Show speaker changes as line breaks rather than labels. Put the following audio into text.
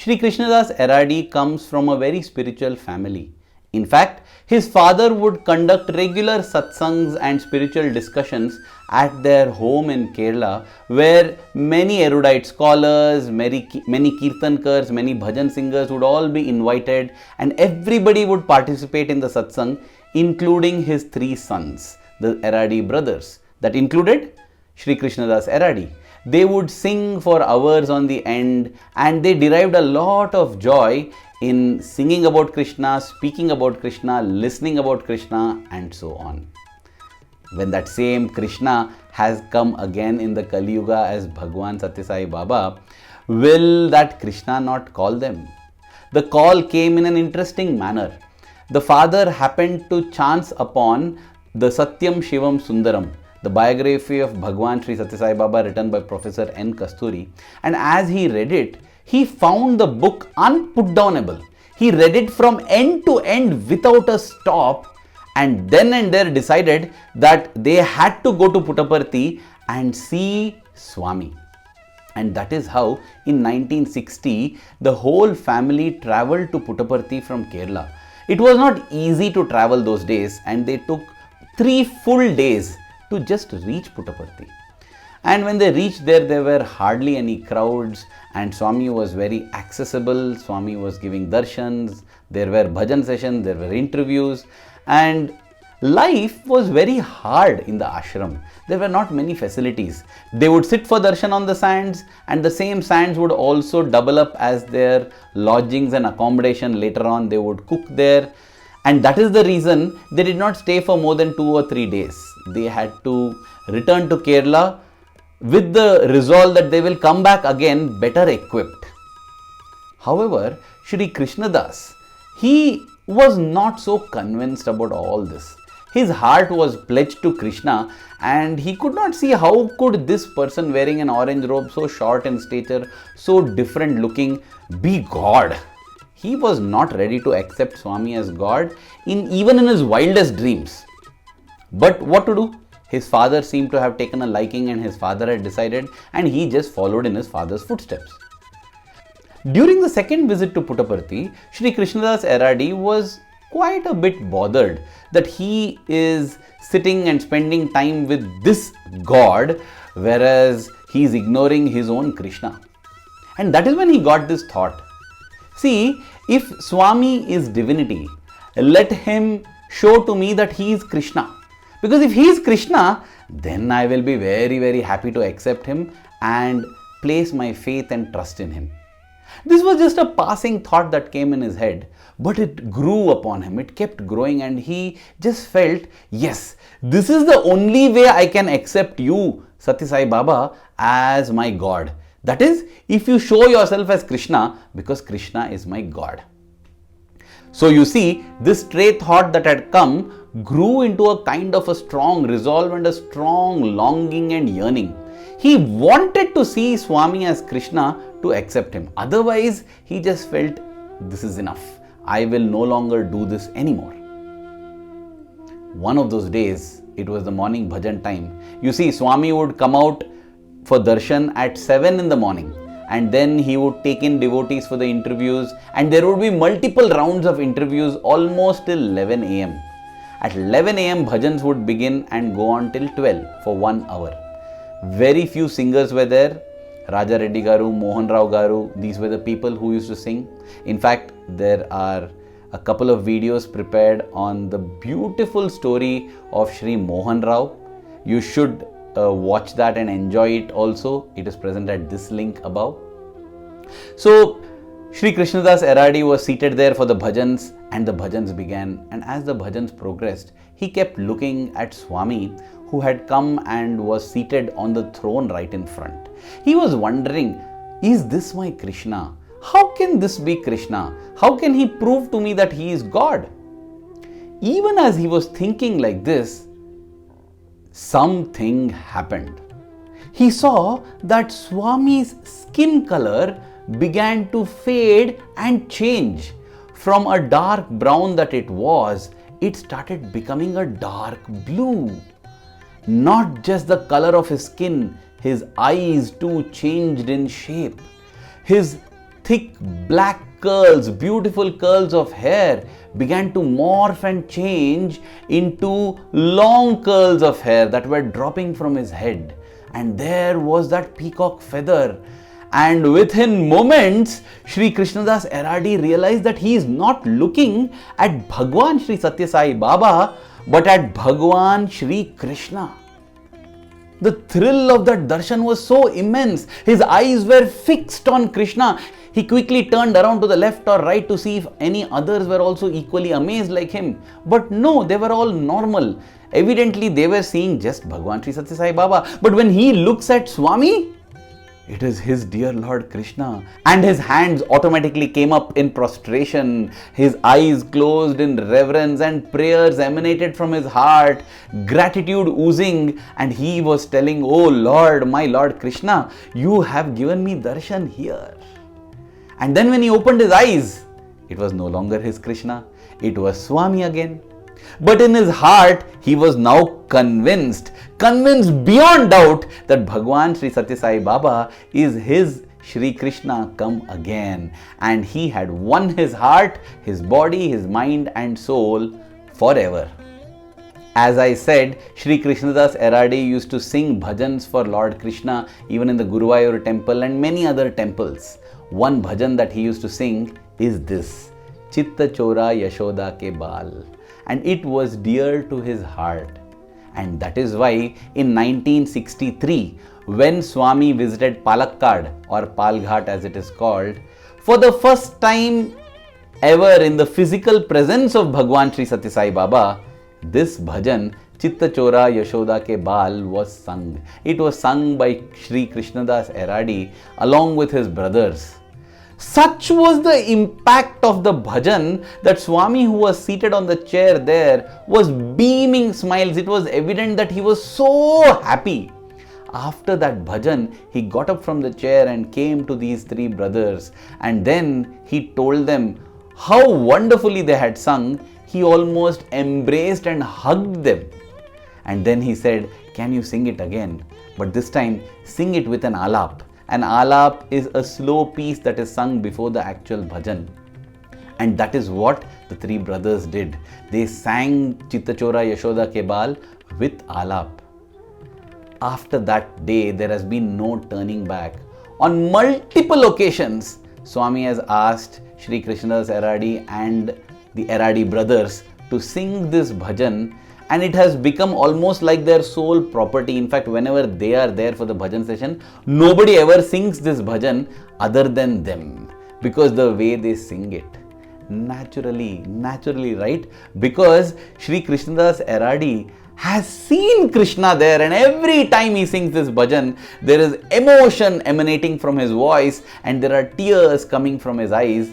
Shri Krishnadas Eradi comes from a very spiritual family. In fact, his father would conduct regular satsangs and spiritual discussions at their home in Kerala, where many erudite scholars, many kirtankars, many bhajan singers would all be invited, and everybody would participate in the satsang, including his three sons, the Eradi brothers. That included Shri Krishnadas Eradi. They would sing for hours on the end, and they derived a lot of joy in singing about Krishna, speaking about Krishna, listening about Krishna, and so on. When that same Krishna has come again in the Kali Yuga as Bhagwan Sathya Sai Baba, will that Krishna not call them? The call came in an interesting manner. The father happened to chance upon the Satyam Shivam Sundaram, the biography of Bhagwan Sri Sathya Sai Baba written by Professor N. Kasturi, and as he read it, he found the book unputdownable. He read it from end to end without a stop, and then and there decided that they had to go to Puttaparthi and see Swami. And that is how in 1960 the whole family travelled to Puttaparthi from Kerala. It was not easy to travel those days, and they took 3 full days to just reach Puttaparthi. And when they reached there were hardly any crowds, and Swami was very accessible. Swami was giving darshans, there were bhajan sessions, there were interviews, and life was very hard in the ashram. There were not many facilities. They would sit for darshan on the sands, and the same sands would also double up as their lodgings and accommodation. Later on they would cook there, and that is the reason they did not stay for more than 2 or 3 days. They had to return to Kerala with the resolve that they will come back again better equipped. However, Shri Krishnadas, he was not so convinced about all this. His heart was pledged to Krishna, and he could not see how could this person wearing an orange robe, so short in stature, so different looking, be God. He was not ready to accept Swami as God even in his wildest dreams. But what to do? His father seemed to have taken a liking, and his father had decided, and he just followed in his father's footsteps. During the second visit to Puttaparthi, Shri Krishnadas Eradi was quite a bit bothered that he is sitting and spending time with this God, whereas he is ignoring his own Krishna. And that is when he got this thought. See, if Swami is divinity, let him show to me that he is Krishna. Because if he is Krishna, then I will be very, very happy to accept him and place my faith and trust in him. This was just a passing thought that came in his head, but it grew upon him. It kept growing, and he just felt, yes, this is the only way I can accept you, Sathya Sai Baba, as my God. That is, if you show yourself as Krishna, because Krishna is my God. So you see, this stray thought that had come grew into a kind of a strong resolve and a strong longing and yearning. He wanted to see Swami as Krishna to accept him. Otherwise, he just felt, this is enough. I will no longer do this anymore. One of those days, it was the morning bhajan time. You see, Swami would come out for darshan at 7 in the morning, and then he would take in devotees for the interviews, and there would be multiple rounds of interviews almost till 11 a.m. At 11 a.m. bhajans would begin and go on till 12 for 1 hour. Very few singers were there. Raja Reddy Garu, Mohan Rao Garu, these were the people who used to sing. In fact, there are a couple of videos prepared on the beautiful story of Shri Mohan Rao. You should watch that and enjoy it also. It is present at this link above. So, Shri Krishnadas Eradi was seated there for the bhajans, and the bhajans began. And as the bhajans progressed, he kept looking at Swami, who had come and was seated on the throne right in front. He was wondering, is this my Krishna? How can this be Krishna? How can he prove to me that he is God? Even as he was thinking like this, something happened. He saw that Swami's skin color began to fade and change. From a dark brown that it was, it started becoming a dark blue. Not just the color of his skin, his eyes too changed in shape. His thick black curls, beautiful curls of hair began to morph and change into long curls of hair that were dropping from his head. And there was that peacock feather. And within moments, Sri Krishnadas Eradi realized that he is not looking at Bhagwan Sri Sathya Sai Baba, but at Bhagwan Sri Krishna. The thrill of that darshan was so immense. His eyes were fixed on Krishna. He quickly turned around to the left or right to see if any others were also equally amazed like him. But no, they were all normal. Evidently, they were seeing just Bhagwan Sri Sathya Sai Baba. But when he looks at Swami, it is his dear Lord Krishna. And his hands automatically came up in prostration. His eyes closed in reverence and prayers emanated from his heart. Gratitude oozing. And he was telling, "Oh Lord, my Lord Krishna, you have given me darshan here." And then when he opened his eyes, it was no longer his Krishna. It was Swami again. But in his heart, he was now convinced beyond doubt that Bhagwan Sri Sathya Sai Baba is his Sri Krishna come again. And he had won his heart, his body, his mind and soul forever. As I said, Sri Krishnadas Eradi used to sing bhajans for Lord Krishna even in the Guruvayur temple and many other temples. One bhajan that he used to sing is this, Chitta, Chora, Yashoda ke baal. And it was dear to his heart. And that is why in 1963, when Swami visited Palakkad or Palghat as it is called, for the first time ever in the physical presence of Bhagwan Sri Sathya Sai Baba, this bhajan Chitta Chora Yashoda ke baal was sung. It was sung by Sri Krishnadas Eradi along with his brothers. Such was the impact of the bhajan that Swami, who was seated on the chair there, was beaming smiles. It was evident that he was so happy. After that bhajan, he got up from the chair and came to these three brothers, and then he told them how wonderfully they had sung. He almost embraced and hugged them. And then he said, "Can you sing it again? But this time, sing it with an alap." An alap is a slow piece that is sung before the actual bhajan. And that is what the three brothers did. They sang Chitta Chora Yashoda ke baal with alap. After that day, there has been no turning back. On multiple occasions, Swami has asked Sri Krishnadas Eradi and the Eradi brothers to sing this bhajan, and it has become almost like their sole property. In fact, whenever they are there for the bhajan session, nobody ever sings this bhajan other than them, because the way they sing it. Naturally, right? Because Sri Krishnadas Eradi has seen Krishna there, and every time he sings this bhajan, there is emotion emanating from his voice and there are tears coming from his eyes.